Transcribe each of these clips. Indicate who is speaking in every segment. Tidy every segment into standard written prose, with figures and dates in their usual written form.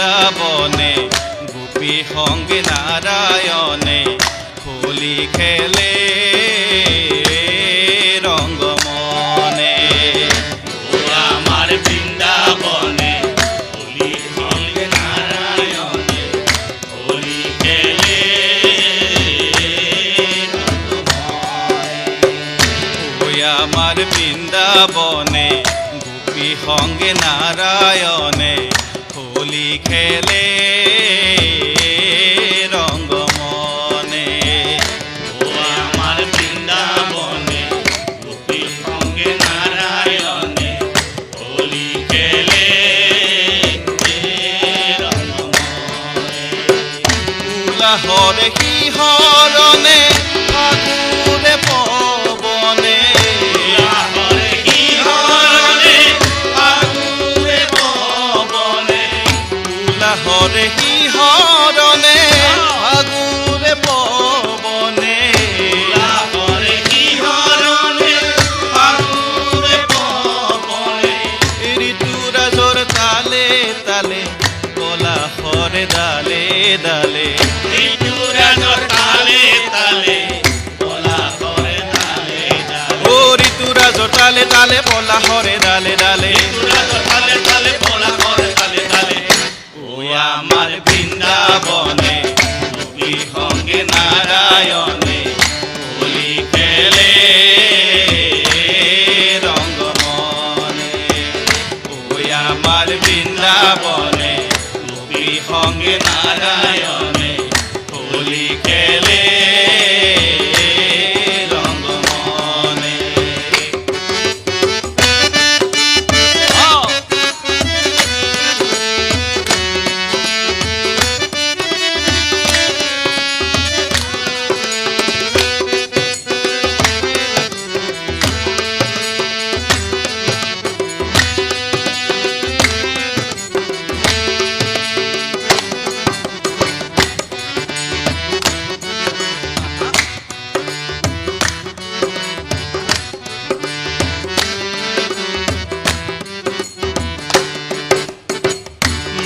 Speaker 1: বৃন্দাবনে গোপী সঙ্গে নারায়ণে হোলি খেলে রঙ্গমনে।
Speaker 2: ও আমার বৃন্দাবনে হোলি সঙ্গে নারায়ণে হোলি খেলে
Speaker 1: ওই আমার বৃন্দাবনে গোপী সঙ্গে নারায়ণে হোলি খেলে রঙ্গমনে।
Speaker 2: ও আমার বৃন্দাবনে গোপী সঙ্গে নারায়ণে হোলি খেলে রঙ্গমনে।
Speaker 1: উলাহরে কিহরণে ফাগুনে পবনে
Speaker 2: উলাহরে কিহরণে ফাগুনে পবনে।
Speaker 1: উলাহরে কিহরণে ফাগুনে পবনে
Speaker 2: উলাহরে কিহরণে ফাগুনে পবনে।
Speaker 1: ঋতুরাজর তালে তালে পলাশরে ডালে ডালে
Speaker 2: ঋতুরাজর তালে তালে পলাশরে ডালে ডালে।
Speaker 1: ও ঋতুরাজর তালে তালে পলাশরে ডালে ডালে
Speaker 2: ঋতুরাজর তালে তালে পলাশরে ডালে ডালে। ও আমার বৃন্দাবনে গোপী সঙ্গে নারায়ণে হোলি খেলে
Speaker 1: রঙ্গমনে।
Speaker 2: ওই আমার বৃন্দাবনে গোপী সঙ্গে নারায়ণে হোলি খেলে রঙ্গমনে।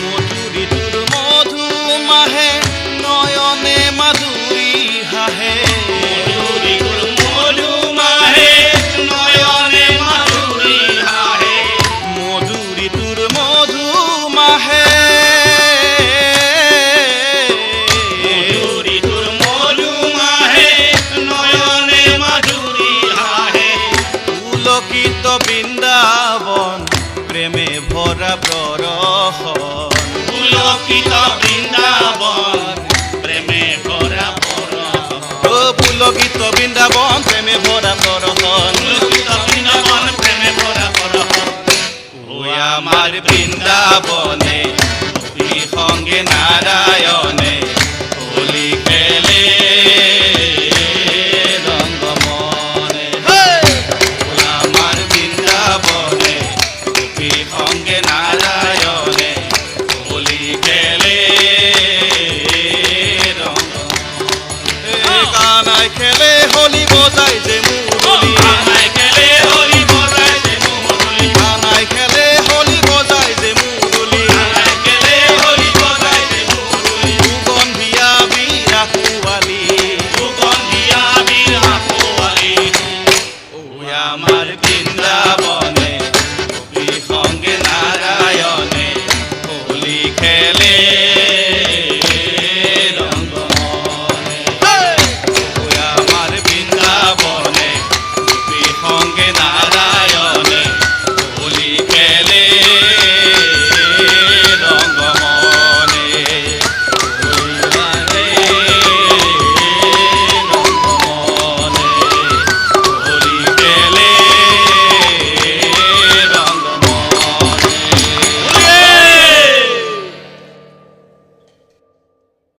Speaker 1: মধুরি তোর মধু মাহে নয়নে মাধুরী হাহে
Speaker 2: মধুরি গুর মধু মাহে নয়নে মাধুরী হাহে।
Speaker 1: মধুরি তোর মধু মাহে
Speaker 2: মধুরি গুর মধু মাহে নয়নে মাধুরী হাহে।
Speaker 1: পুলকিত বৃন্দাবন প্রেমে ভরা প্ররহন
Speaker 2: পুলকিত বৃন্দাবন প্রেমে ভরা পরশ।
Speaker 1: ও পুলকিত বৃন্দাবন প্রেমে ভরা প্ররহন
Speaker 2: পুলকিত বৃন্দাবন প্রেমে ভরা পরশ।
Speaker 1: ও আমার বৃন্দাবনে গোপী সঙ্গে নারায়ণে হোলি খেলে রঙ্গমনে। ও আমার বৃন্দাবনে গোপী সঙ্গে নারায়ণে হোলি খেলে রঙ্গমনে। কানাই খেলে হোলি বজাই যে